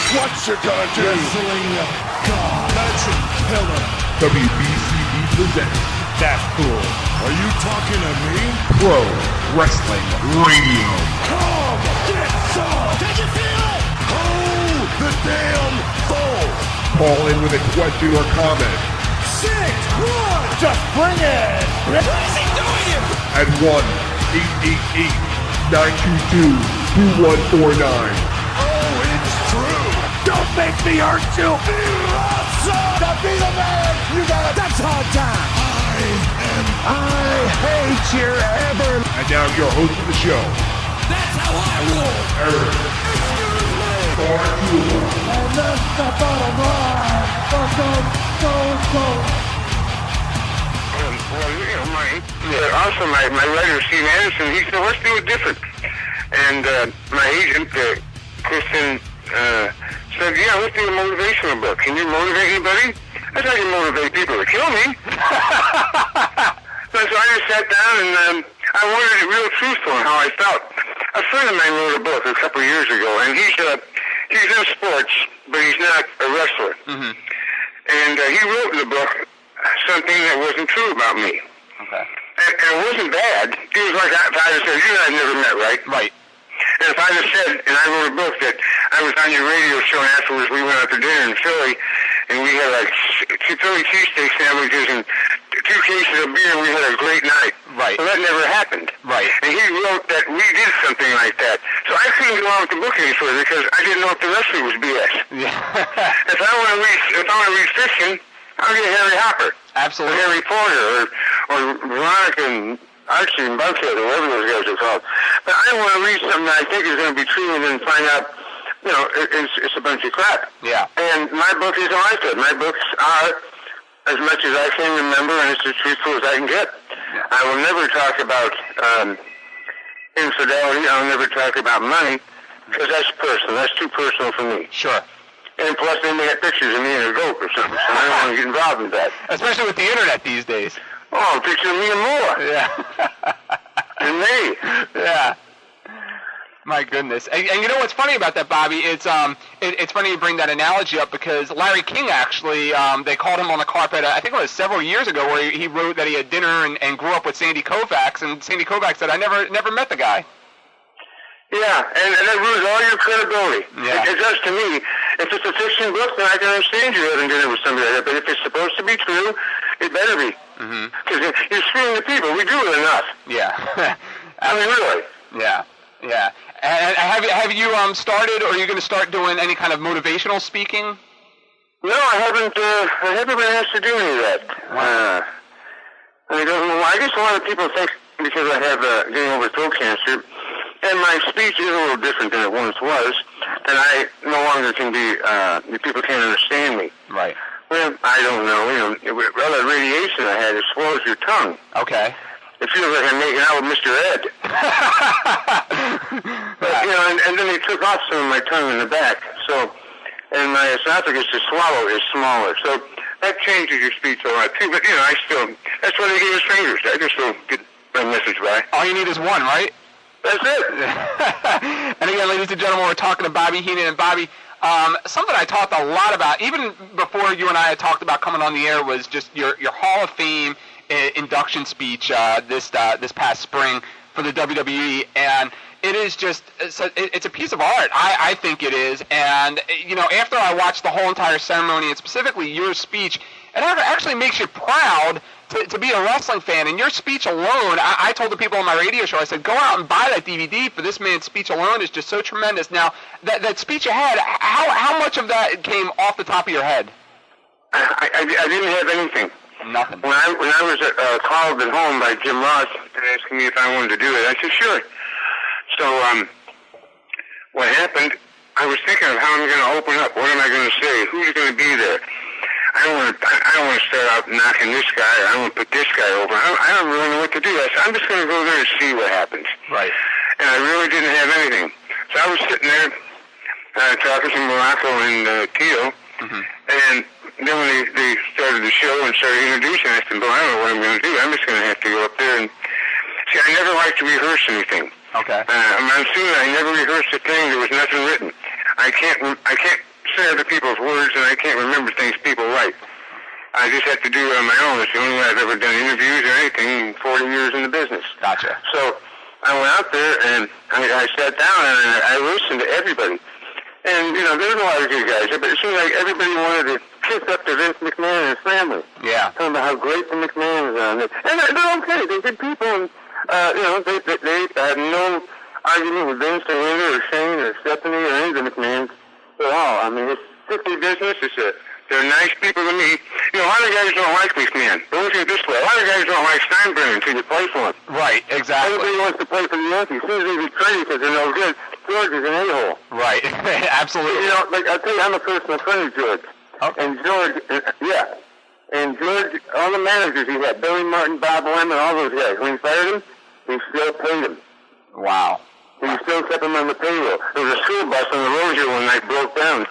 What you gonna do? Wrestling God. Legend Killer. WBCB presents That's cool. Are you talking to me? Pro Wrestling Radio. Come get some! Can you feel it? Hold the damn phone! Call in with a question or comment 6, 1. Just bring it. What is he doing? at 1-888-922-2149. Oh, it's true! Don't make me hurt you. Be awesome. To be the man, you gotta. That's hard time. I hate your ever. And now your host of the show, That's how I roll. Eric Bartula. And that's the bottom line. Go. Well, you know, also my writer, Ole Anderson, he said, let's do it different. And my agent, Kristen, said, yeah, let's do a motivational book. Can you motivate anybody? I thought you motivate people to kill me. So I just sat down and I wanted it real truthful on how I felt. A friend of mine wrote a book a couple of years ago, and he's in sports, but he's not a wrestler. Mm-hmm. And he wrote in the book something that wasn't true about me. Okay. And it wasn't bad. It was like if I had said, you and I never met, right? Right. And if I had said, and I wrote a book that I was on your radio show, and afterwards we went out to dinner in Philly, and we had like Philly cheesesteak sandwiches and 2 cases of beer, and we had a great night. Right. Well, that never happened. Right. And he wrote that we did something like that. So I couldn't go on with the book any further because I didn't know if the wrestling was BS. Yeah. If I want to read fiction, I'll get Harry Hopper. Absolutely. Or Harry Potter, or Veronica and Archie and Buckhead, or whatever those guys are called. But I don't want to read something that I think is going to be true and then find out, you know, it's a bunch of crap. Yeah. And my book isn't like that. My books are as much as I can remember, and it's as truthful as I can get. Yeah. I will never talk about infidelity. I'll never talk about money, because that's personal. That's too personal for me. Sure. And plus, they may have pictures of me and a goat or something, so I don't want to get involved in that. Especially with the internet these days. Oh, a picture of me and more. Yeah. And me. Yeah. My goodness. And you know what's funny about that, Bobby? It's funny you bring that analogy up because Larry King actually, they called him on the carpet, I think it was several years ago, where he wrote that he had dinner and grew up with Sandy Koufax, and Sandy Koufax said, I never met the guy. Yeah, and that ruins all your credibility. Yeah. It does to me. If it's a fiction book, then I can understand you having dinner with somebody like that. But if it's supposed to be true, it better be. Because you're screwing the people. We do it enough. Yeah. I mean, really. Yeah. Yeah. And have you started, or are you going to start doing any kind of motivational speaking? No, I haven't been asked to do any of that. I don't know. I guess a lot of people think because I have getting over throat cancer, and my speech is a little different than it once was, and I no longer can be, people can't understand me. Right. Well, I don't know. You know, all that radiation I had, it swallows your tongue. Okay. It feels like I'm making out with Mr. Ed. But, you know, and then they took off some of my tongue in the back, so, and my esophagus to swallow is smaller. So that changes your speech a lot, too. But, you know, that's why they gave us fingers. I just don't get my message by. All you need is one, right? That's it. And again, ladies and gentlemen, we're talking to Bobby Heenan. And Bobby, something I talked a lot about, even before you and I had talked about coming on the air, was just your Hall of Fame induction speech this past spring for the WWE. And it is just, it's a piece of art. I think it is. And, you know, after I watched the whole entire ceremony, and specifically your speech, it actually makes you proud to be a wrestling fan. And your speech alone, I told the people on my radio show, I said, go out and buy that DVD, for this man's speech alone is just so tremendous. Now, that speech you had, how much of that came off the top of your head? I didn't have anything. Nothing. When I was called at home by Jim Ross asking me if I wanted to do it, I said, sure. So what happened, I was thinking of how I'm going to open up. What am I going to say? Who's going to be there? I don't want to start out knocking this guy. I don't want to put this guy over. I don't really know what to do. I said, I'm just going to go there and see what happens. Right. And I really didn't have anything. So I was sitting there talking to Morocco and Tito. Mm-hmm. And then when they started the show and started introducing, I said, well, I don't know what I'm going to do. I'm just going to have to go up there and see. I never like to rehearse anything. Okay. I'm assuming I never rehearsed a thing. There was nothing written. I can't say other people's words, and I can't remember things people write. I just have to do it on my own. It's the only way I've ever done interviews or anything in 40 years in the business. Gotcha. So I went out there, and I sat down, and I listened to everybody. And, you know, there's a lot of good guys, but it seemed like everybody wanted to kiss up to Vince McMahon and his family. Yeah. Talking about how great the McMahons are. And they're okay. They're good people, and, you know, they had no argument with Vince or Linda or Shane or Stephanie or any of the McMahons at all. I mean, it's strictly business. They're nice people to meet. You know, a lot of guys don't like McMahon. But look at it this way. A lot of guys don't like Steinbrenner until you play for him. Right, exactly. Everybody wants to play for the Yankees. As soon as they betray you because they're no good, George is an a-hole. Right, absolutely. You know, like, I'll tell you, I'm a personal friend of George. Okay. And George, yeah. And George, all the managers he had, Billy Martin, Bob Lemon, all those guys, when he fired him, he still paid him. Wow. He still kept him on the payroll. There was a school bus on the road here one night, broke down,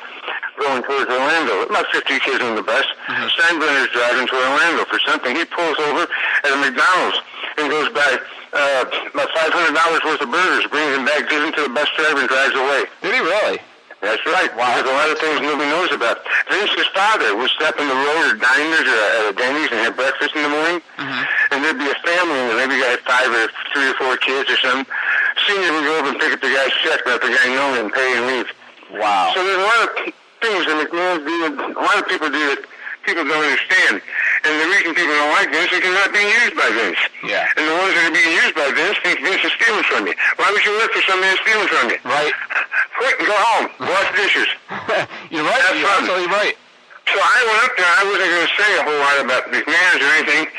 going towards Orlando. About 50 kids on the bus. Mm-hmm. Steinbrenner's driving to Orlando for something. He pulls over at a McDonald's and goes by about $500 worth of burgers, brings them back, gives them to the bus driver, and drives away. Did he really? That's right. Wow. There's a lot of things nobody knows about. Vince's father would step in the road at diners or at a Denny's and have breakfast in the morning, and there'd be a family in there. Maybe got 5 or 3 or 4 kids or something. Senior would go over and pick up the guy's check, let the guy know and pay and leave. Wow. So there's a lot of things that McMahon's do, a lot of people do that people don't understand. And the reason people don't like Vince is because they're not being used by Vince. Yeah. And the ones that are being used by Vince think Vince is stealing from you. Why would you work for somebody that's stealing from you? Right. Quit and go home. Wash dishes. You're right. That's You're absolutely right. So I went up there. I wasn't going to say a whole lot about McMahon's or anything.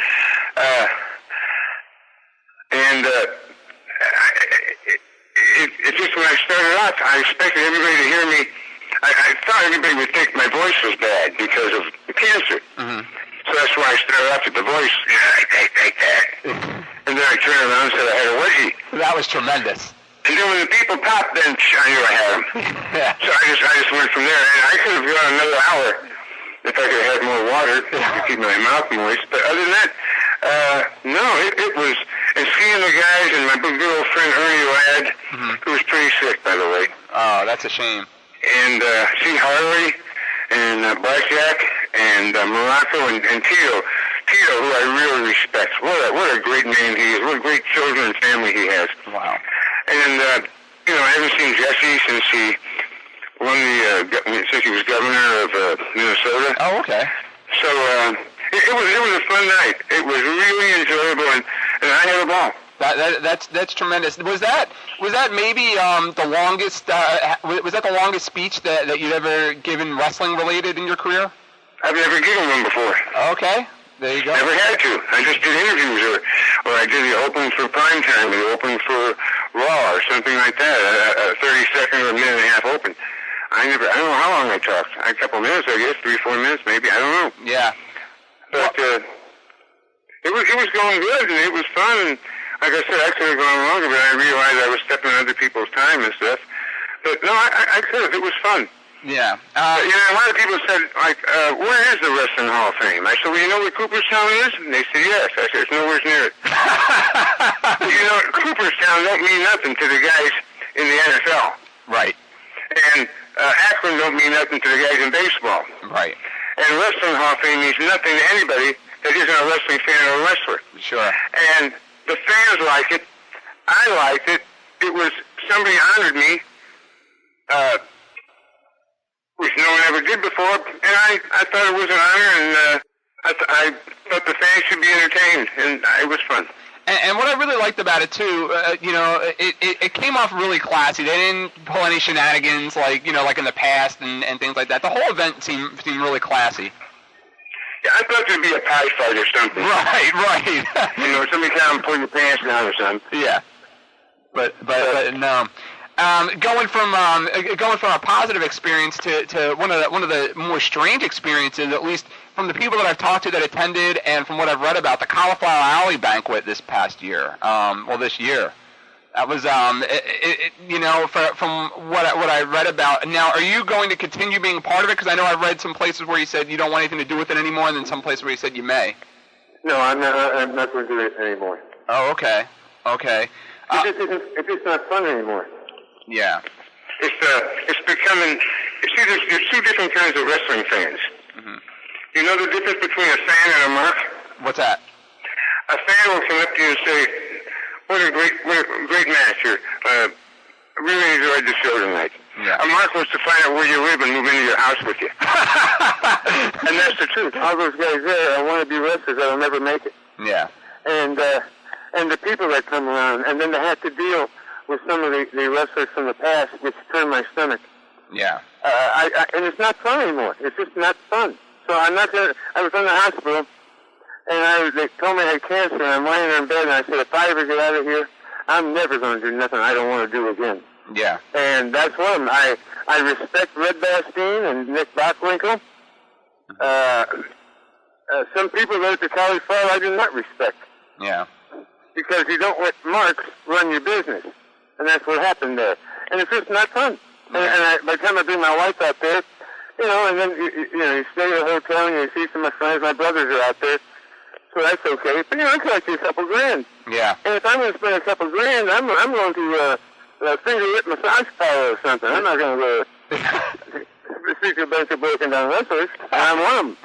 It just when I started off, I expected everybody to hear me. I thought everybody would think my voice was bad because of the cancer. Mm-hmm. So that's why I started off with the voice. Like that. And then I turned around and said I had a wedgie. That was tremendous. And then when the people popped, then I knew I had them. Yeah. So I just went from there. And I could have gone another hour if I could have had more water to keep my mouth moist. But other than that, no, it was. And seeing the guys and my good old friend Ernie Ladd, who was pretty sick, by the way. Oh, that's a shame. And see Harley and Blackjack and Morocco and Tito. Tito, who I really respect. What a great man he is. What a great children and family he has. Wow. And, you know, I haven't seen Jesse since he won since he was governor of Minnesota. Oh, okay. So it was a fun night. It was really enjoyable, and I had a ball. That's tremendous. Was that maybe the longest? Was that the longest speech that you'd ever given wrestling related in your career? I've never given one before. Okay, there you go. Never had to. I just did interviews, or I did the opening for Primetime, or the opening for Raw, or something like that. A 30-second or a minute and a half open. I don't know how long I talked. A couple minutes, I guess, 3-4 minutes, maybe. I don't know. Yeah. But it was going good, and it was fun. And like I said, I could have gone longer, but I realized I was stepping on other people's time and stuff. But no, I could have. It was fun. Yeah. You know, a lot of people said, like, where is the Wrestling Hall of Fame? I said, well, you know where Cooperstown is? And they said, yes. I said, it's nowhere near it. You know, Cooperstown don't mean nothing to the guys in the NFL. Right. And Akron don't mean nothing to the guys in baseball. Right. And Wrestling Hall of Fame means nothing to anybody that isn't a wrestling fan or a wrestler. Sure. And the fans like it. I liked it. It was, somebody honored me, which no one ever did before, and I thought it was an honor, and I thought the fans should be entertained, and it was fun. And what I really liked about it too, you know, it came off really classy. They didn't pull any shenanigans like in the past and things like that. The whole event seemed really classy. Yeah, I thought there'd be a pie fight or something. Right. You know, somebody come and pull your pants down or something. Yeah. But no. Going from a positive experience to one of the more strange experiences, at least from the people that I've talked to that attended, and from what I've read about the Cauliflower Alley banquet this past year. This year. That was you know, from what I read about. Now, are you going to continue being part of it? Because I know I've read some places where you said you don't want anything to do with it anymore, and then some places where you said you may. No, I'm not going to do it anymore. Oh, okay. It's just not fun anymore. Yeah. It's becoming, You see, there's two different kinds of wrestling fans. Mm-hmm. You know the difference between a fan and a mark? What's that? A fan will come up to you and say, what a great match here. Really enjoyed the show tonight. Yeah. A mark wants to find out where you live and move into your house with you. And that's the truth. All those guys there want to be wrestlers that'll never make it. Yeah. And the people that come around, and then to have to deal with some of the wrestlers from the past, which turned my stomach. Yeah. And it's not fun anymore. It's just not fun. So I'm not gonna. I was in the hospital, and they told me I had cancer, and I'm lying there in bed, and I said, if I ever get out of here, I'm never going to do nothing I don't want to do again. Yeah. And that's one of them. I respect Red Bastien and Nick Bockwinkel. Some people there at the Cauliflower I do not respect. Yeah. Because you don't let marks run your business. And that's what happened there. And it's just not fun. And by the time I bring my wife out there, and then you stay at a hotel and you see some of my friends, my brothers are out there, so that's okay. But it costs you a couple grand. Yeah. And if I'm going to spend a couple grand, I'm going to finger lip massage parlor or something. I'm not going to go speak to a bunch of broken down wrestlers. And I'm one of them.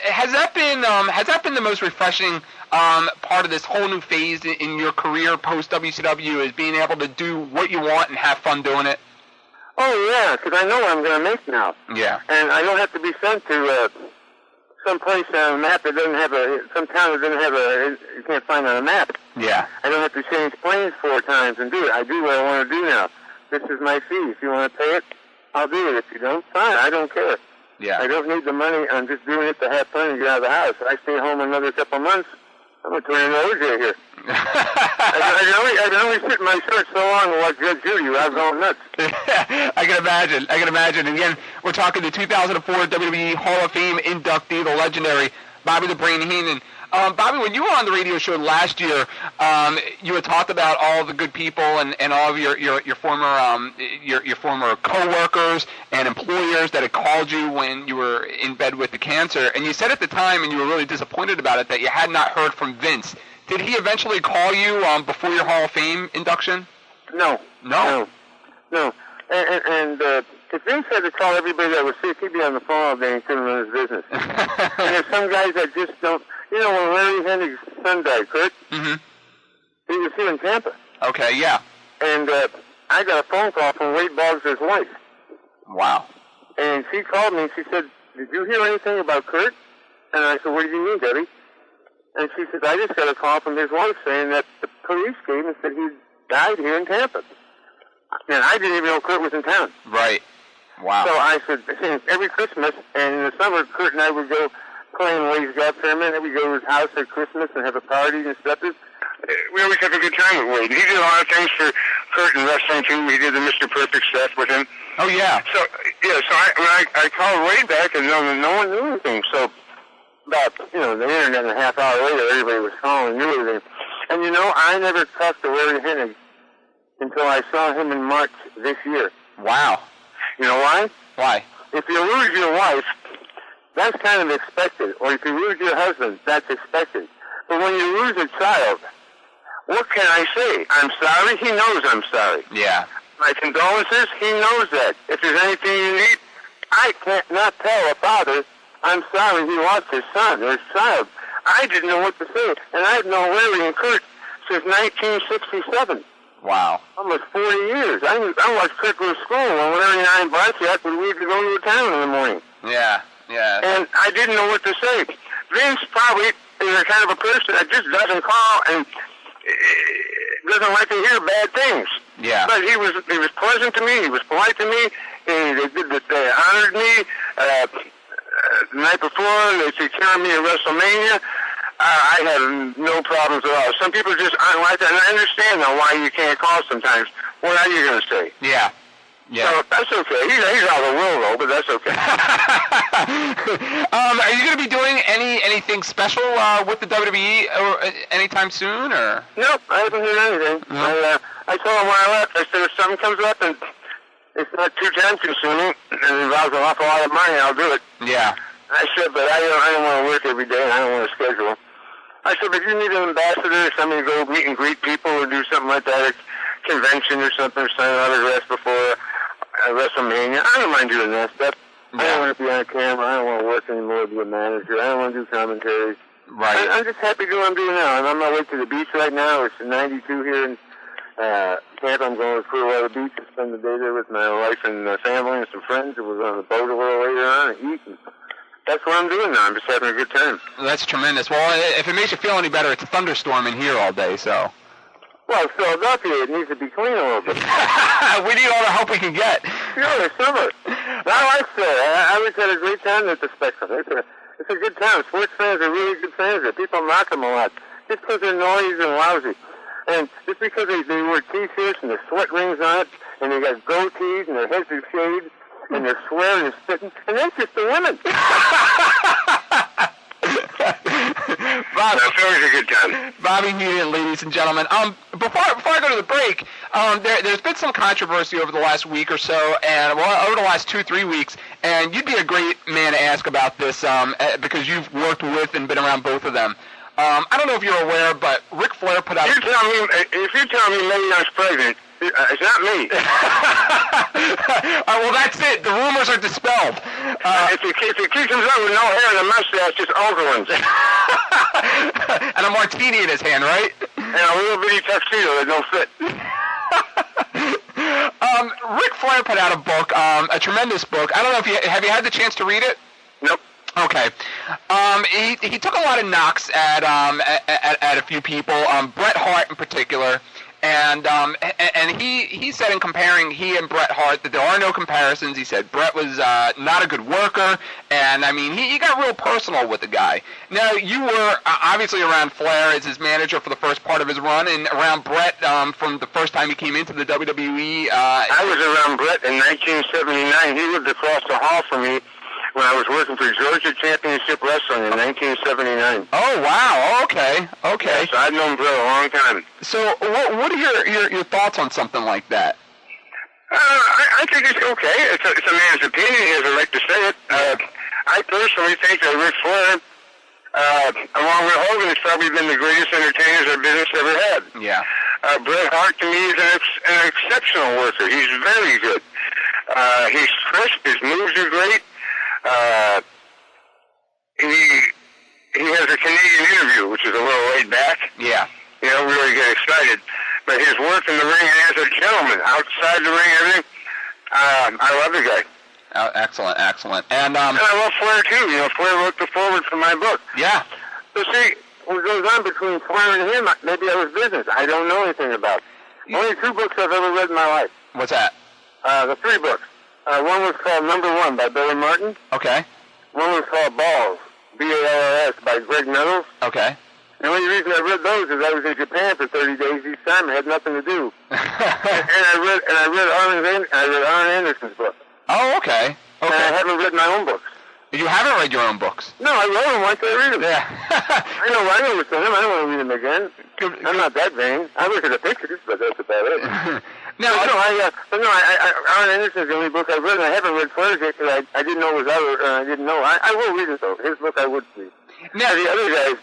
Has that been the most refreshing part of this whole new phase in your career post WCW, is being able to do what you want and have fun doing it? Oh yeah, because I know what I'm going to make now. Yeah. And I don't have to be sent to some place on a map that doesn't have some town that doesn't have you can't find on a map. Yeah. I don't have to change planes 4 times and do it. I do what I want to do now. This is my fee. If you want to pay it, I'll do it. If you don't, fine. I don't care. Yeah. I don't need the money. I'm just doing it to have fun and get out of the house. If I stay home another couple months, I'm going to turn into OJ here. I can only sit in my shirt so long and watch Judge Judy without going nuts. I can imagine. And again, we're talking the 2004 WWE Hall of Fame inductee, the legendary Bobby the Brain Heenan. Bobby, when you were on the radio show last year, you had talked about all the good people and all of your former coworkers and employers that had called you when you were in bed with the cancer. And you said at the time, and you were really disappointed about it, that you had not heard from Vince. Did he eventually call you before your Hall of Fame induction? No. And if Vince had to call everybody that was sick, he'd be on the phone all day and couldn't run his business. And there's some guys that just don't. When Larry Henrig's son died, Kurt, mm-hmm. he was here in Tampa. Okay, yeah. And I got a phone call from Wade Boggs' wife. Wow. And she called me and she said, did you hear anything about Kurt? And I said, what do you mean, Debbie? And she said, I just got a call from his wife saying that the police came and said he died here in Tampa. And I didn't even know Kurt was in town. Right. Wow. So I said, every Christmas, and in the summer, Kurt and I would go play in Wade's golf tournament, and we'd go to his house at Christmas and have a party and stuff. We always have a good time with Wade. He did a lot of things for Kurt and wrestling, too. He did the Mr. Perfect stuff with him. Oh, yeah. So I called Wade back, and no one knew anything. So about, the internet and a half hour later, everybody was calling and knew everything. And, I never talked to Larry Hennig until I saw him in March this year. Wow. You know why? Why? If you lose your wife, that's kind of expected. Or if you lose your husband, that's expected. But when you lose a child, what can I say? I'm sorry? He knows I'm sorry. Yeah. My condolences? He knows that. If there's anything you need, I can't not tell a father, I'm sorry he lost his son or his child. I didn't know what to say. And I've known Larry and Kurt since 1967. Wow. Almost 40 years. I watched Kurt go to school when Larry and I and Barciak would leave to go to the town in the morning. Yeah. And I didn't know what to say. Vince probably is a kind of a person that just doesn't call and doesn't like to hear bad things. Yeah. But he was pleasant to me. He was polite to me. They honored me. The night before, they took care of me at WrestleMania. I had no problems at all. Some people just aren't like that, and I understand now why you can't call sometimes. What are you going to say? Yeah. So that's okay. He's out of the world, though, but that's okay. Are you going to be doing anything special with the WWE anytime soon, or? Nope, I haven't heard anything. Mm-hmm. I told him when I left, I said if something comes up and it's not too time-consuming and involves an awful lot of money, I'll do it. Yeah. I said, but I don't want to work every day, and I don't want to schedule. I said, but if you need an ambassador or somebody to go meet and greet people or do something like that, a convention or something, or sign autographs before, WrestleMania. I don't mind doing that stuff. Yeah. I don't want to be on camera. I don't want to work anymore, be a manager. I don't want to do commentary. Right. I'm just happy doing what I'm doing now. I'm on my way to the beach right now. It's 92 here in Tampa. I'm going to Clearwater Beach to spend the day there with my wife and family and some friends. We're on the boat a little later on and eat. And that's what I'm doing now. I'm just having a good time. That's tremendous. Well, if it makes you feel any better, it's a thunderstorm in here all day, so. Well, Philadelphia, it needs to be clean a little bit. We need all the help we can get. Sure, it's summer. I like that. I always had a great time at the Spectrum. It's a good time. Sports fans are really good fans there. People mock them a lot just because they're noisy and lousy. And just because they wear T-shirts and their sweat rings on it, and they got goatees and their heads are shaved, and they're swearing and spitting, and that's just the women. That's always a good time. Bobby Heenan, ladies and gentlemen. Before I go to the break, there's been some controversy over the last week or so, and over the last 2-3 weeks, and you'd be a great man to ask about this because you've worked with and been around both of them. I don't know if you're aware, but Ric Flair put out. If you tell me Leon's pregnant, it's not me. Well, that's it. The rumors are dispelled. If he keeps himself with no hair and a mustache, just older ones. And a martini in his hand, right? And a little bitty tuxedo that don't fit. Ric Flair put out a book, a tremendous book. I don't know if have you had the chance to read it? Nope. Okay. He took a lot of knocks at a few people, Bret Hart in particular. And he said in comparing he and Bret Hart that there are no comparisons. He said Bret was not a good worker, and I mean he got real personal with the guy. Now you were obviously around Flair as his manager for the first part of his run, and around Bret from the first time he came into the WWE. I was around Bret in 1979. He lived across the hall from me when I was working for Georgia Championship Wrestling in 1979. Oh wow! Okay. So I've known Bret a long time. So what are your thoughts on something like that? I think it's okay. It's a man's opinion. He has a right to say it. I personally think that Ric Flair, along with Hogan, has probably been the greatest entertainers our business ever had. Yeah. Bret Hart, to me, is an exceptional worker. He's very good. He's crisp. His moves are great. He has a Canadian interview, which is a little laid back. Yeah. You don't really get excited. But his work in the ring as a gentleman, outside the ring, everything, I love the guy. Oh, excellent. And I love Flair, too. You know, Flair wrote the forward for my book. Yeah. So, see, what goes on between Flair and him, maybe that was business. I don't know anything about. Only 2 books I've ever read in my life. What's that? The 3 books. One was called Number 1 by Billy Martin. Okay. One was called Balls, B-A-L-L-S, by Greg Nettles. Okay. The only reason I read those is I was in Japan for 30 days each time. I had nothing to do. and I read Arn Anderson's book. Oh, okay. And I haven't read my own books. You haven't read your own books? No, I wrote them once. I read them. Yeah. I know what's in them. I don't want to read them again. I'm not that vain. I look at the pictures, but that's about it. Arn Anderson's the only book I've read, and I haven't read Flair's yet because I didn't know it was out, I didn't know. I will read it, though. His book I would read. Now, the other guys,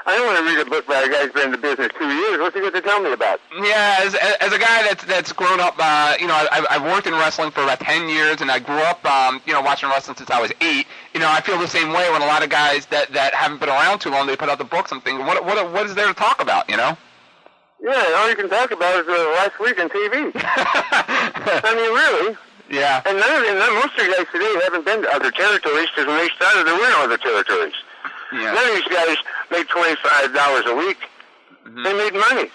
I don't want to read a book by a guy who's been in the business 2 years. What's he got to tell me about? Yeah, as a guy that's grown up, I've worked in wrestling for about 10 years, and I grew up, watching wrestling since I was 8. I feel the same way when a lot of guys that haven't been around too long, they put out the books. I'm thinking, what is there to talk about, Yeah, all you can talk about is last week on TV. I mean, really. Yeah. And most of the guys today haven't been to other territories because when they started, there were no other territories. Yeah. None of these guys made $25 a week. Mm-hmm. They made money.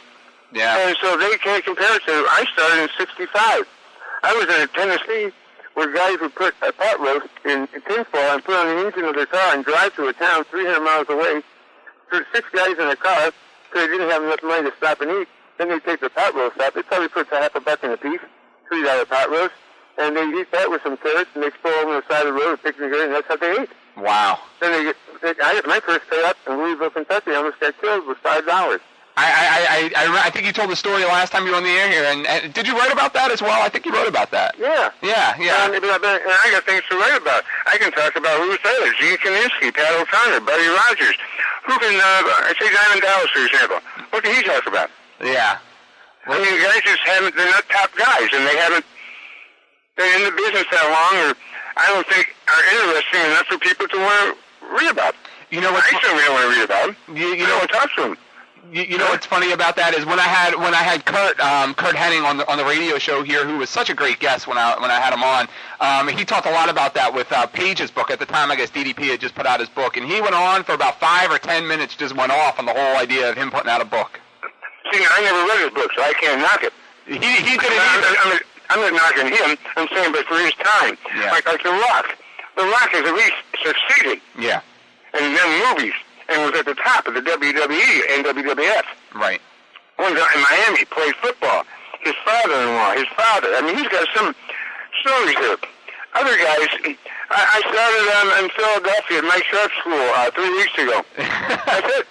Yeah. And so they can't compare it to, I started in 65. I was in Tennessee where guys would put a pot roast in tinfoil and put on the engine of their car and drive to a town 300 miles away, put 6 guys in a car because they didn't have enough money to stop and eat. Then they'd take the pot roast out. They'd probably put $1 in a piece, $3 pot roast, and they'd eat that with some carrots, and they'd pull over on the side of the road, picnic area, and that's how they ate. Wow. Then I got my first pay up in Louisville, Kentucky. I almost got killed with $5. I think you told the story last time you were on the air here, and did you write about that as well? I think you wrote about that. Yeah. And I got things to write about. I can talk about who was there: Gene Kaminsky, Pat O'Connor, Buddy Rogers. Who can, say Diamond Dallas, for example. What can he talk about? Yeah. I mean, guys just haven't, they're not top guys, and they been in the business that long, or I don't think are interesting enough for people to want to read about. You know what? I certainly don't want to read about them. You I know don't talk to them. You know what's funny about that is when I had Kurt Henning on the radio show here, who was such a great guest when I had him on. He talked a lot about that with Page's book. At the time, I guess DDP had just put out his book, and he went on for about 5 or 10 minutes, just went off on the whole idea of him putting out a book. See, I never read his book, so I can't knock it. He didn't either. I'm not knocking him. I'm saying, but for his time, like The Rock. The Rock has at least succeeded. Yeah. In them movies. And was at the top of the WWE and WWF. Right. One guy in Miami played football. His father-in-law, his father. I mean, he's got some stories there. Other guys, I started in Philadelphia at my sharp school 3 weeks ago. That's it.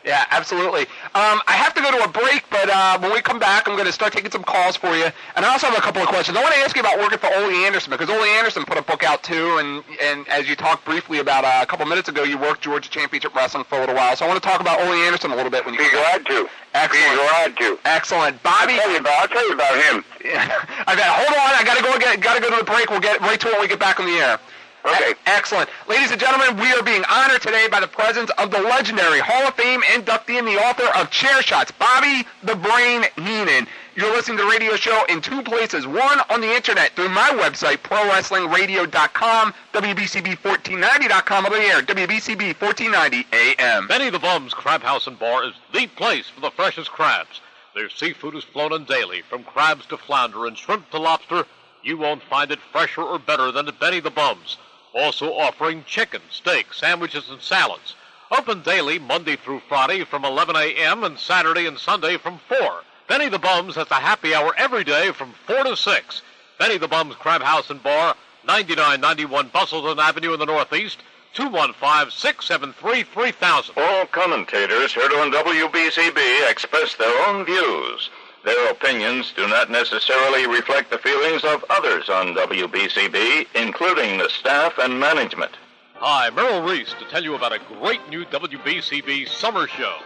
Yeah, absolutely. I have to go to a break, but when we come back, I'm going to start taking some calls for you. And I also have a couple of questions. I want to ask you about working for Ole Anderson, because Ole Anderson put a book out too, and as you talked briefly about a couple minutes ago, you worked Georgia Championship Wrestling for a little while. So I want to talk about Ole Anderson a little bit when you Be glad to. Excellent. Be glad to. Excellent. Bobby. I'll tell you about him. Hold on. I got to go to the break. We'll get right to it when we get back on the air. Okay. Excellent. Ladies and gentlemen, we are being honored today by the presence of the legendary Hall of Fame inductee and the author of Chair Shots, Bobby the Brain Heenan. You're listening to the radio show in two places. One, on the internet through my website, ProWrestlingRadio.com, WBCB1490.com, over the air, WBCB1490 AM. Benny the Bum's Crab House and Bar is the place for the freshest crabs. Their seafood is flown in daily, from crabs to flounder and shrimp to lobster. You won't find it fresher or better than at Benny the Bum's. Also offering chicken, steak, sandwiches, and salads. Open daily Monday through Friday from 11 a.m. and Saturday and Sunday from 4. Benny the Bum's has a happy hour every day from 4 to 6. Benny the Bum's Crab House and Bar, 9991 Bustleton Avenue in the Northeast, 215-673-3000. All commentators heard on WBCB express their own views. Their opinions do not necessarily reflect the feelings of others on WBCB, including the staff and management. Hi, Merrill Reese to tell you about a great new WBCB summer show.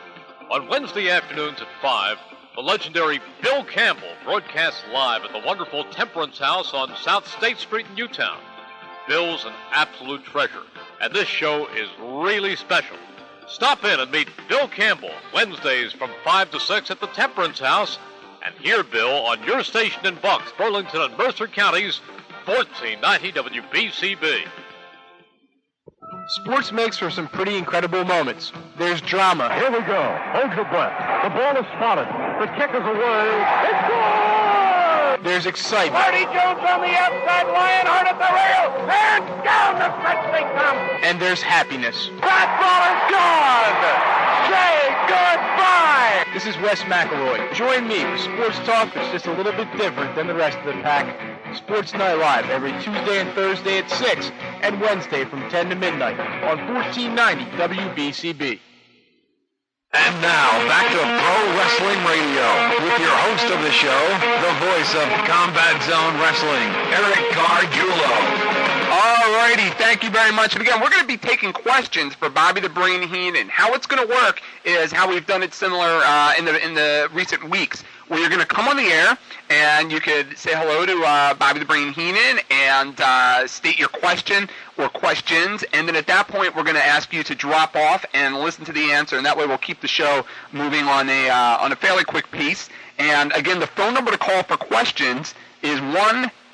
On Wednesday afternoons at 5, the legendary Bill Campbell broadcasts live at the wonderful Temperance House on South State Street in Newtown. Bill's an absolute treasure, and this show is really special. Stop in and meet Bill Campbell Wednesdays from 5 to 6 at the Temperance House, and hear Bill on your station in Bucks, Burlington, and Mercer counties, 1490 WBCB. Sports makes for some pretty incredible moments. There's drama. Here we go. Hold your breath. The ball is spotted. The kick is away. It's good! There's excitement. Marty Jones on the outside, Lionheart at the rail, and down the stretch they come. And there's happiness. That ball is gone! Say goodbye! This is Wes McElroy. Join me for sports talk that's just a little bit different than the rest of the pack. Sports Night Live every Tuesday and Thursday at 6 and Wednesday from 10 to midnight on 1490 WBCB. And now, back to Pro Wrestling Radio with your host of the show, the voice of Combat Zone Wrestling, Eric Gargiulo. Alrighty, thank you very much. And again, we're going to be taking questions for Bobby the Brain Heenan. How it's going to work is how we've done it similar in the recent weeks, where you're going to come on the air and you could say hello to Bobby the Brain Heenan and state your question or questions, and then at that point we're going to ask you to drop off and listen to the answer, and that way we'll keep the show moving on a fairly quick pace. And again, the phone number to call for questions is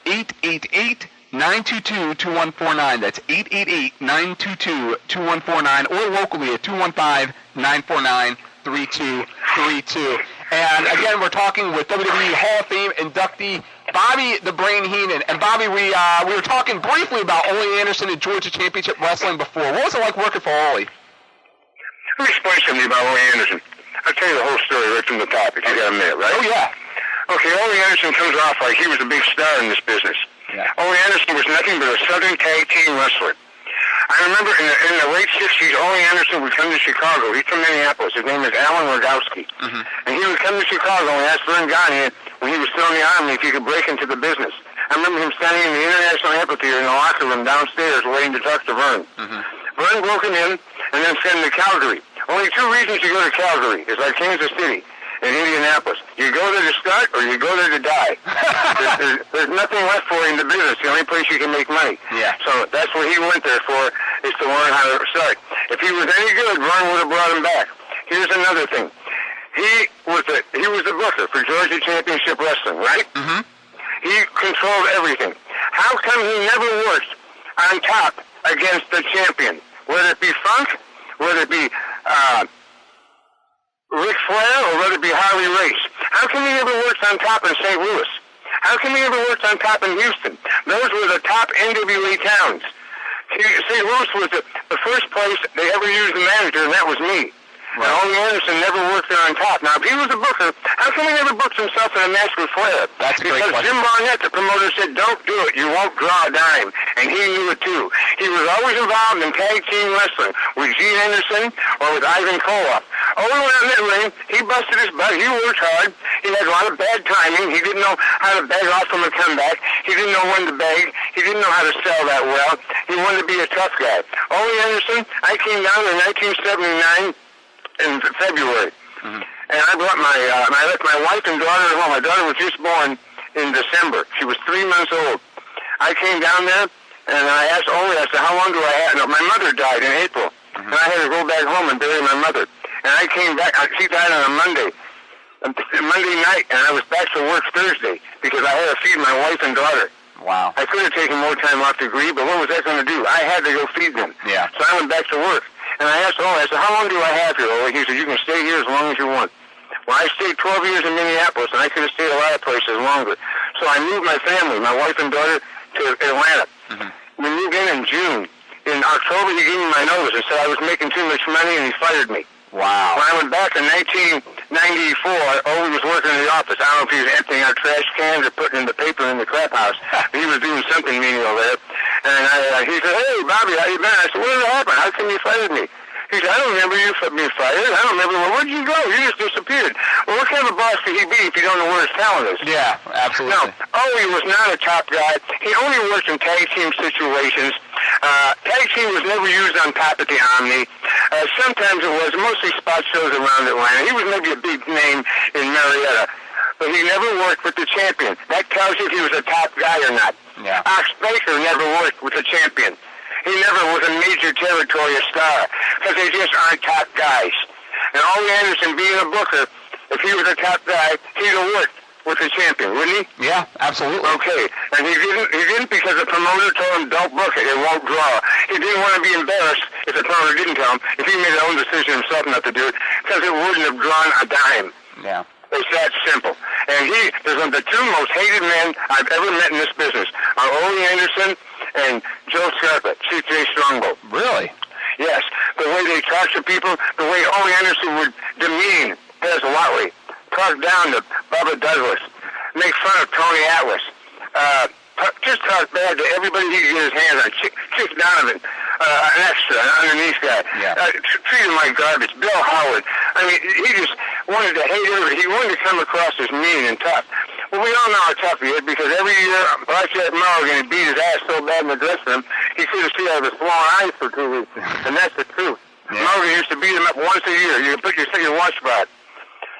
1-888-922-2149. That's 888-922-2149, or locally at 215-949-3232. And again, we're talking with WWE Hall of Fame inductee Bobby the Brain Heenan. And Bobby, we were talking briefly about Ole Anderson and Georgia Championship Wrestling before. What was it like working for Ole? Let me explain something about Ole Anderson. I'll tell you the whole story right from the top, if you got a minute, right? Oh, yeah. Okay, Ole Anderson comes off like he was a big star in this business. Yeah. Ole Anderson was nothing but a Southern tag team wrestler. I remember in the late 60s, Ole Anderson would come to Chicago. He's from Minneapolis. His name is Alan Rogowski. Mm-hmm. And he would come to Chicago and ask Vern Gagne, when he was still in the Army, if he could break into the business. I remember him standing in the International Amphitheater in the locker room downstairs waiting to talk to Vern. Mm-hmm. Vern broke him in and then sent him to Calgary. Only two reasons to go to Calgary. It's like Kansas City. in Indianapolis. You go there to start or you go there to die. There's nothing left for you in the business. The only place you can make money. Yeah. So that's what he went there for, is to learn how to start. If he was any good, Vern would have brought him back. Here's another thing. He was the booker for Georgia Championship Wrestling, right? Mm-hmm. He controlled everything. How come he never worked on top against the champion? Whether it be Funk, whether it be Ric Flair, or whether it be Harley Race. How come he never worked on top in St. Louis? How come he never worked on top in Houston? Those were the top NWA towns. St. Louis was the first place they ever used a manager, and that was me. Right. And Ole Anderson never worked there on top. Now, if he was a booker, how come he never booked himself in a match with Flair? That's a great question. Because Jim Barnett, the promoter, said, don't do it. You won't draw a dime. And he knew it, too. He was always involved in tag team wrestling with Gene Anderson or with Ivan Koloff. Ole went on that ring. He busted his butt. He worked hard. He had a lot of bad timing. He didn't know how to beg off from a comeback. He didn't know when to beg. He didn't know how to sell that well. He wanted to be a tough guy. Ole Anderson, I came down in 1979 in February. Mm-hmm. And I brought I left my wife and daughter at home. My daughter was just born in December. She was 3 months old. I came down there, and I asked Ole, I said, how long do I have? No, my mother died in April. Mm-hmm. And I had to go back home and bury my mother. And I came back. She died on a Monday night, and I was back to work Thursday because I had to feed my wife and daughter. Wow. I could have taken more time off to grieve, but what was that going to do? I had to go feed them. Yeah. So I went back to work. And I asked Ole, I said, how long do I have here, Ole? He said, you can stay here as long as you want. Well, I stayed 12 years in Minneapolis, and I could have stayed a lot of places longer. So I moved my family, my wife and daughter, to Atlanta. Mm-hmm. We moved in June. In October, he gave me my notice and said I was making too much money, and he fired me. Wow. When I went back in 1994, Ole was working in the office. I don't know if he was emptying out trash cans or putting in the paper in the crap house. He was doing something menial there. And he said, hey, Bobby, how you been? I said, what happened? How come you fired me? He said, I don't remember you being fired. I don't remember. Well, where'd you go? You just disappeared. Well, what kind of a boss could he be if you don't know where his talent is? Yeah, absolutely. No, Ole was not a top guy. He only worked in tag team situations. Tag team was never used on top at the Omni. Sometimes it was, mostly spot shows around Atlanta. He was maybe a big name in Marietta, but he never worked with the champion. That tells you if he was a top guy or not. Yeah. Ox Baker never worked with the champion. He never was a major territory star because they just aren't top guys. And Ole Anderson, being a booker, if he was a top guy, he'd have worked with the champion, wouldn't he? Yeah, absolutely. Okay, and he didn't because the promoter told him, don't book it, it won't draw. He didn't want to be embarrassed if the promoter didn't tell him, if he made his own decision himself not to do it, because it wouldn't have drawn a dime. Yeah. It's that simple. And he is one of the two most hated men I've ever met in this business, are Ole Anderson and Joe Scarpa, Chief J. Strongbow. Really? Yes. The way they talk to people, the way Ole Anderson would demean Des Watley, talk down to Bubba Douglas, make fun of Tony Atlas, just talk bad to everybody he could get his hands on. Chick Donovan, an extra, an underneath guy. Yeah. Treat him like garbage. Bill Howard. I mean, he just wanted to hate everybody. He wanted to come across as mean and tough. Well, we all know how tough he is because every year, Blackjack Mulligan beat his ass so bad in the dressing room, he couldn't see out of his swollen eyes for 2 weeks. And that's the truth. Yeah. Mulligan used to beat him up once a year. You put your watch spot.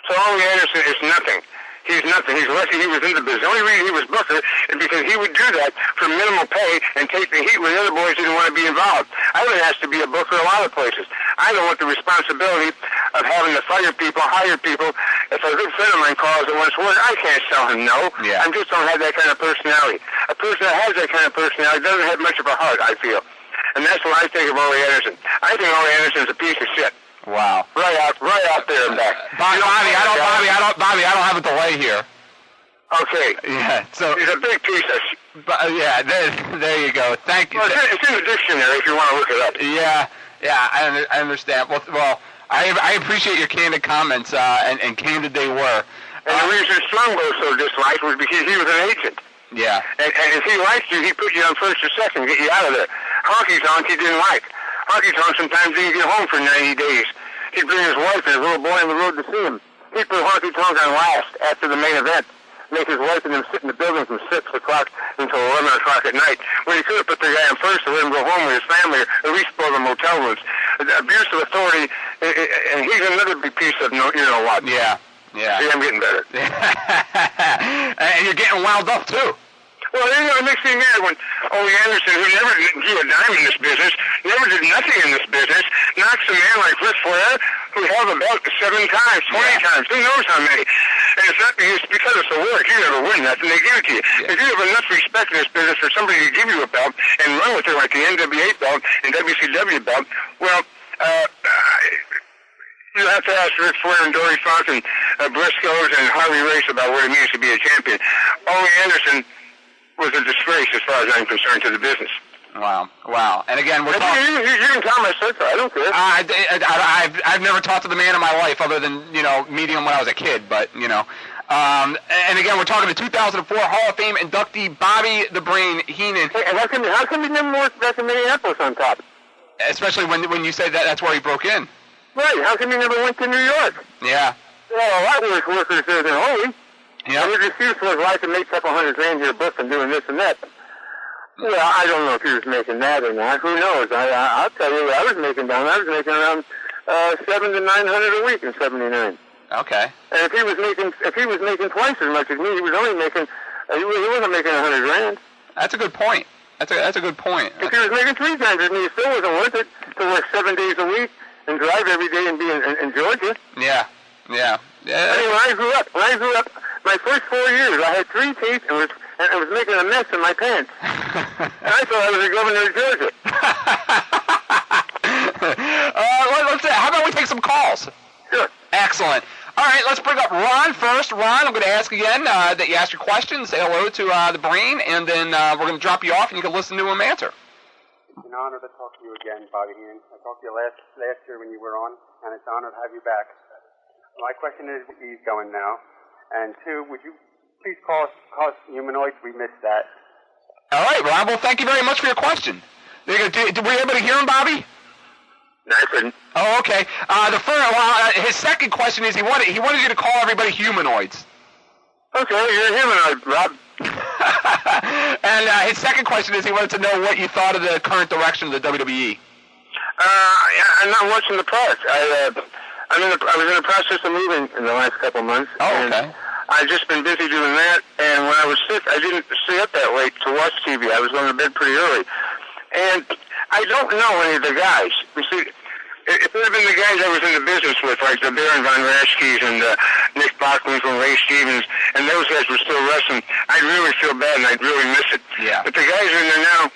So Ole Anderson is nothing. He's nothing. He's lucky he was in the business. The only reason he was booker is because he would do that for minimal pay and take the heat when the other boys didn't want to be involved. I would ask to be a booker a lot of places. I don't want the responsibility of having to fire people, hire people. If a good friend of mine calls and wants work, I can't tell him no. Yeah. I just don't have that kind of personality. A person that has that kind of personality doesn't have much of a heart, I feel. And that's what I think of Ole Anderson. I think Ole Anderson's a piece of shit. Wow. Right out there and back. Bobby, I don't have a delay here. Okay. Yeah. So he's a big piece of. Yeah. There you go. Thank you. Well, it's in the dictionary if you want to look it up. Yeah. I understand. Well, I appreciate your candid comments and candid they were. And the reason Strongbow so disliked was because he was an agent. Yeah. And if he liked you, he put you on first or second, get you out of there. Honky Tonk he didn't like. Honky Tonk sometimes didn't get home for 90 days. He'd bring his wife and his little boy on the road to see him. He'd put Honky Tonk on last after the main event. Make his wife and him sit in the building from 6 o'clock until 11 o'clock at night. When he could have put the guy on first to let him go home with his family, or at least spoil the motel rooms. Abuse of authority, and he's another big piece of you know what. Yeah. Yeah. See, I'm getting better. And you're getting wound up, too. Well, it makes me mad when Ole Anderson, who never drew a dime in this business, never did nothing in this business, knocks a man like Flair, who held the belt 7 times, 20 times, who knows how many. And it's not because it's the work. You never win nothing. They give it to you. Yeah. If you have enough respect in this business for somebody to give you a belt and run with it like the NWA belt and WCW belt, well, you have to ask Ric Flair and Dory Funk and Briscoes and Harvey Race about what it means to be a champion. Ole Anderson was a disgrace as far as I'm concerned to the business. Wow. And again, we're talking... You can tell my sister. I don't care. I've never talked to the man in my life other than, meeting him when I was a kid, but, and again, we're talking to 2004 Hall of Fame inductee Bobby the Brain Heenan. Hey, how come he never worked back in Minneapolis on top? Especially when you say that's where he broke in. Right. How come he never went to New York? Yeah. Well, a lot worse workers there than Ole. Yeah. His excuse was, I can make a couple $100,000 here, book and doing this and that. Well, I don't know if he was making that or not. Who knows? I'll tell you what I was making down. I was making around $700 to $900 a week in '79. Okay. And if he was making twice as much as me, he was only making. He wasn't making $100,000. That's a good point. That's a good point. If he was making 3 times as me, it still wasn't worth it to work 7 days a week and drive every day and be in Georgia. Yeah. I mean, when I grew up, my first 4 years, I had 3 teeth and I was making a mess in my pants. And I thought I was the governor of Georgia. How about we take some calls? Sure. Excellent. All right, let's bring up Ron first. Ron, I'm going to ask again that you ask your questions, say hello to the Brain, and then we're going to drop you off and you can listen to him answer. It's an honor to talk to you again, Bobby Heenan. I talked to you last year when you were on, and it's an honor to have you back. My question is, he's going now. And 2, would you please call us humanoids? We missed that. All right, Ron. Well, thank you very much for your question. Were you able to hear him, Bobby? No, I couldn't. Oh, okay. His second question is he wanted you to call everybody humanoids. Okay, you're a humanoid, Rob. And his second question is he wanted to know what you thought of the current direction of the WWE. I'm not watching the product. I was in the process of moving in the last couple of months. Oh, okay. I've just been busy doing that, and when I was sick, I didn't stay up that late to watch TV. I was going to bed pretty early. And I don't know any of the guys. You see, if it had been the guys I was in the business with, like the Baron Von Raschke's and Nick Bachman from Ray Stevens, and those guys were still wrestling, I'd really feel bad, and I'd really miss it. Yeah. But the guys in there now,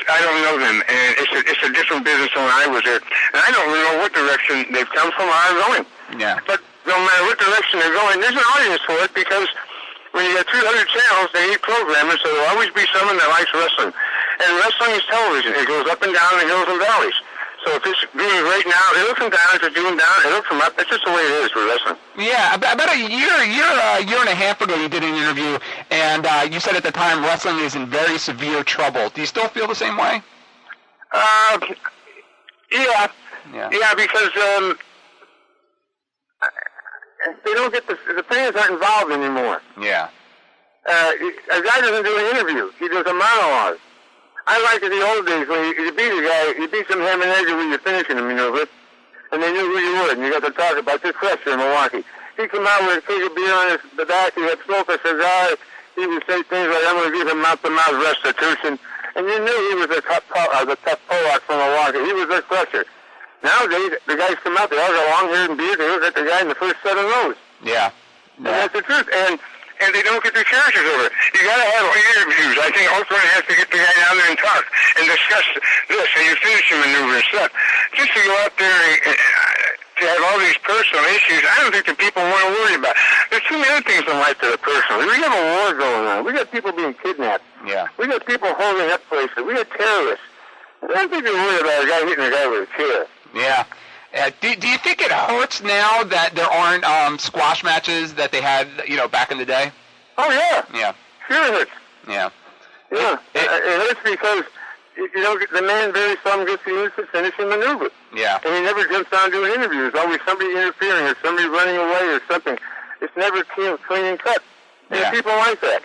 I don't know them, and it's a different business than when I was there. And I don't really know what direction they've come from or are going. Yeah. But no matter what direction they're going, there's an audience for it, because when you got 300 channels, they need programmers, so there'll always be someone that likes wrestling. And wrestling is television. It goes up and down the hills and valleys. So if it's doing great now, it'll come down. If it's doing down, it'll come up. That's just the way it is with wrestling. Yeah, about a year and a half ago, you did an interview, and you said at the time wrestling is in very severe trouble. Do you still feel the same way? Yeah, because they don't get the fans aren't involved anymore. Yeah. A guy doesn't do an interview. He does a monologue. I liked it the old days when you beat a guy, you beat some ham and egg with your finishing maneuver, and they knew who you were, and you got to talk about this Fletcher in Milwaukee. He'd come out with a keg of beer on the back, he had smoke a cigar, he would say things like, I'm going to give him mouth-to-mouth restitution, and you knew he was the tough Pollock from Milwaukee. He was the Fletcher. Nowadays, the guys come out, they all got long hair and beard, they look at the guy in the first 7 rows. Yeah. And that's the truth. And they don't get their characters over. You got to have interviews. I think Oakland has to get the guy down there and talk and discuss this and your finishing maneuver and stuff. Just to go out there and to have all these personal issues, I don't think the people want to worry about. There's too many things in life that are personal. We have a war going on. We got people being kidnapped. Yeah. We got people holding up places. We got terrorists. I don't think they're worried about a guy hitting a guy with a chair. Yeah. Do you think it hurts now that there aren't squash matches that they had, back in the day? Oh, yeah. Yeah. Sure it hurts. Yeah. Yeah. It hurts because, the man very seldom gets to use the finishing maneuver. Yeah. And he never jumps on doing interviews. There's always somebody interfering or somebody running away or something. It's never clean and cut. And Yeah. people like that.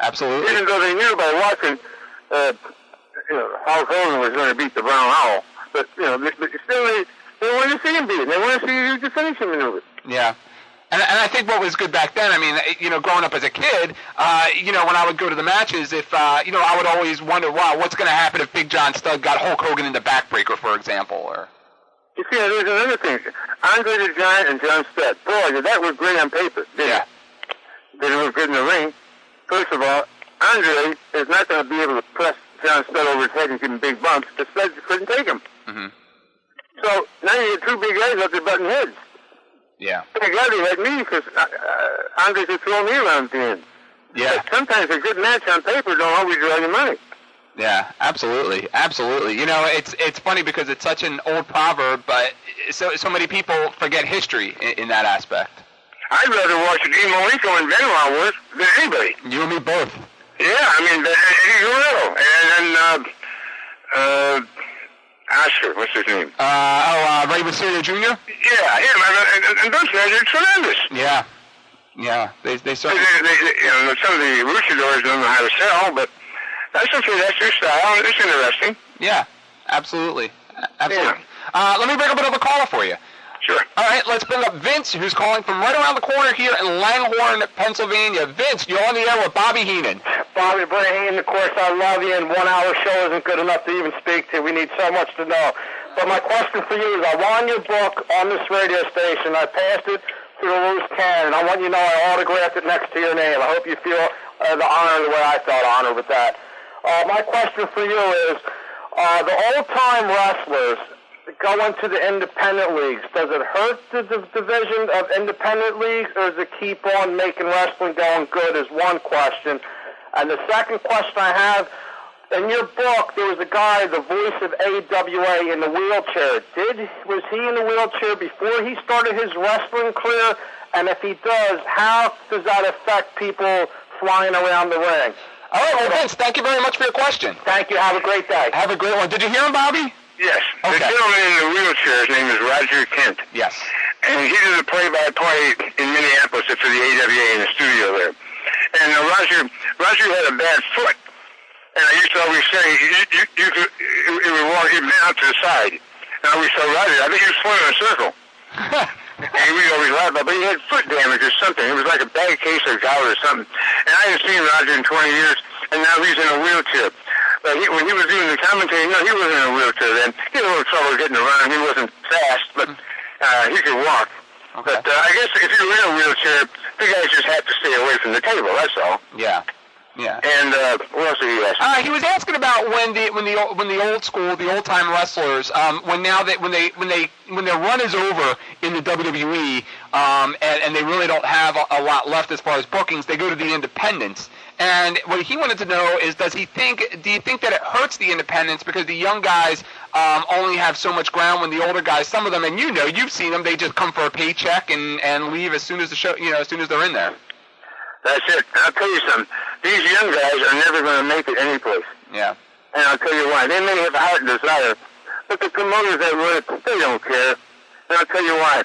Absolutely. Even though they knew by watching, Hulk Hogan was going to beat the Brown Owl. But, they still... They want to see him beat it. They want to see you use the finishing maneuver. Yeah. And I think what was good back then, I mean, growing up as a kid, when I would go to the matches, if, I would always wonder, wow, what's going to happen if Big John Studd got Hulk Hogan in the backbreaker, for example, or... You see, there's another thing. Andre the Giant and John Studd. Boy, that was great on paper, didn't it? Didn't look good in the ring. First of all, Andre is not going to be able to press John Studd over his head and give him big bumps. The Studd couldn't take him. Mm-hmm. So now you get two big guys up there butting heads. Yeah. Thank God they had me because Andre could throw me around at the end. Yeah. But sometimes a good match on paper don't always draw you money. Yeah, absolutely, absolutely. It's funny because it's such an old proverb, but so many people forget history in that aspect. I'd rather watch Dean Malenko and Benoit work than anybody. You and me both. Yeah, I mean, Eddie Guerrero and then Oscar, what's his name? Ray Mysterio Jr.? Yeah, him. And those guys are tremendous. Yeah, they certainly... Some of the luchadors don't know how to sell, but that's okay. That's your style. It's interesting. Yeah, absolutely. Yeah. Let me bring up another caller for you. Sure. All right, let's bring up Vince, who's calling from right around the corner here in Langhorne, Pennsylvania. Vince, you're on the air with Bobby Heenan. Bobby Heenan, of course, I love you, and 1 hour show isn't good enough to even speak to. We need so much to know. But my question for you is, I won your book on this radio station. I passed it to the loose cannon. I want you to know I autographed it next to your name. I hope you feel the honor the way I felt honored with that. My question for you is, the old-time wrestlers go into the independent leagues. Does it hurt the division of independent leagues, or does it keep on making wrestling going good is one question. And the second question I have, in your book, there was a guy, the voice of AWA, in the wheelchair. Was he in the wheelchair before he started his wrestling career? And if he does, how does that affect people flying around the ring? All right, well, Vince, thank you very much for your question. Thank you. Have a great day. Have a great one. Did you hear him, Bobby? Yes. Okay. The gentleman in the wheelchair, his name is Roger Kent. Yes. And he did a play-by-play in Minneapolis for the AWA in the studio there. And Roger had a bad foot. And I used to always say, it would walk him out to the side. And I always tell Roger, I think he was swimming in a circle. And we'd always laugh about it, but he had foot damage or something. It was like a bad case of gout or something. And I hadn't seen Roger in 20 years, and now he's in a wheelchair. But when he was doing the commentary, he wasn't in a wheelchair then. He had a little trouble getting around. He wasn't fast, but he could walk. Okay. But I guess if you're in a wheelchair, the guys just have to stay away from the table, that's all. Yeah. Yeah. And what else did he ask? He was asking about when the old school, the old time wrestlers, when their run is over in the WWE, and they really don't have a lot left as far as bookings, they go to the independents. And what he wanted to know is, do you think that it hurts the independents because the young guys only have so much ground when the older guys, some of them, and you've seen them, they just come for a paycheck and leave as soon as the show, as soon as they're in there. That's it. And I'll tell you something. These young guys are never going to make it anyplace. Yeah. And I'll tell you why. They may have a heart and desire, but the promoters that run it, they don't care. And I'll tell you why.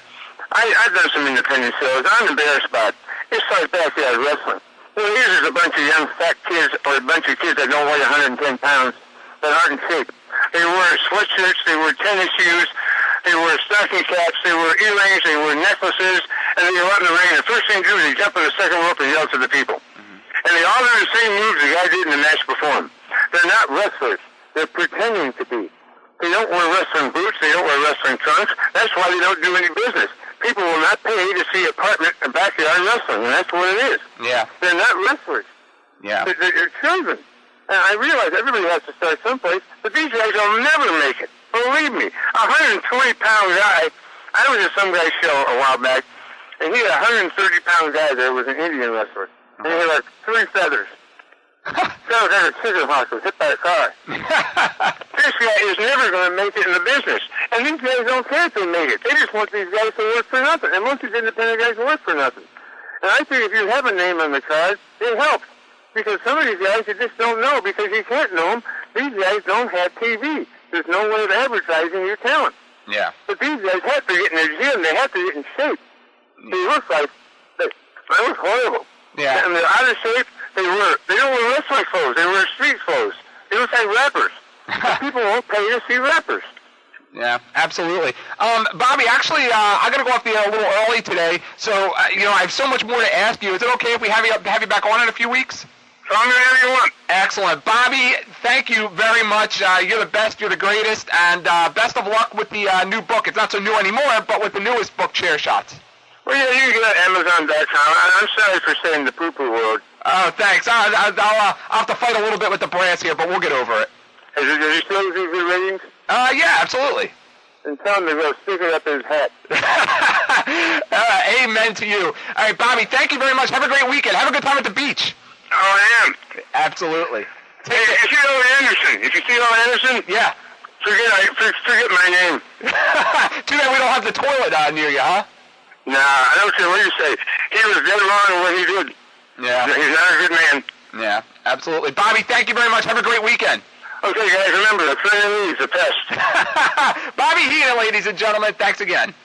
I've done some independent shows. I'm embarrassed about it. It's like backyard wrestling. Well, here's a bunch of young fat kids or a bunch of kids that don't weigh 110 pounds that aren't in shape. They wear sweatshirts, they wear tennis shoes, they wear stocking caps, they wear earrings, they wear necklaces, and they go out in the ring, and the first thing they do is they jump on the second rope and yell to the people. And they all do the same moves the guy did in the match before him. They're not wrestlers. They're pretending to be. They don't wear wrestling boots. They don't wear wrestling trunks. That's why they don't do any business. People will not pay to see apartment and backyard wrestling, and that's what it is. Yeah. They're not wrestlers. Yeah. They're children. And I realize everybody has to start someplace, but these guys will never make it. Believe me. A 120-pound guy. I was at some guy's show a while back, and he had a 130-pound guy there was an Indian wrestler. And he had like 3 feathers. That was at a chicken hospital, hit by a car. This guy is never going to make it in the business. And these guys don't care if they make it. They just want these guys to work for nothing. And most of these independent guys work for nothing. And I think if you have a name on the card, it helps. Because some of these guys you just don't know because you can't know them. These guys don't have TV. There's no way of advertising your talent. Yeah. But these guys have to get in the gym. They have to get in shape. They look like, they look horrible. Yeah. And they're out of shape. They don't wear wrestling clothes. They wear street clothes. They look like rappers. People won't pay to see rappers. Yeah, absolutely. Bobby, actually, I'm going to go off the air a little early today, so, I have so much more to ask you. Is it okay if we have you back on in a few weeks? Tell me whatever you want. Excellent. Bobby, thank you very much. You're the best. You're the greatest. And best of luck with the new book. It's not so new anymore, but with the newest book, Chair Shots. Well, yeah, you can get it at Amazon.com. I'm sorry for saying the poo-poo word. Oh, thanks. I'll have to fight a little bit with the brass here, but we'll get over it. Is he still getting good ratings? Yeah, absolutely. And tell him to go stick it up his head. Amen to you. All right, Bobby, thank you very much. Have a great weekend. Have a good time at the beach. Oh, I am. Absolutely. Hey, if you see Ole Anderson, yeah. Forget my name. Too bad we don't have the toilet near you, huh? Nah, I don't care what you say. He was dead wrong in what he did. Yeah. He's not a good man. Yeah, absolutely. Bobby, thank you very much. Have a great weekend. Okay, guys, remember, a friend of me is a pest. Bobby Heenan, ladies and gentlemen. Thanks again.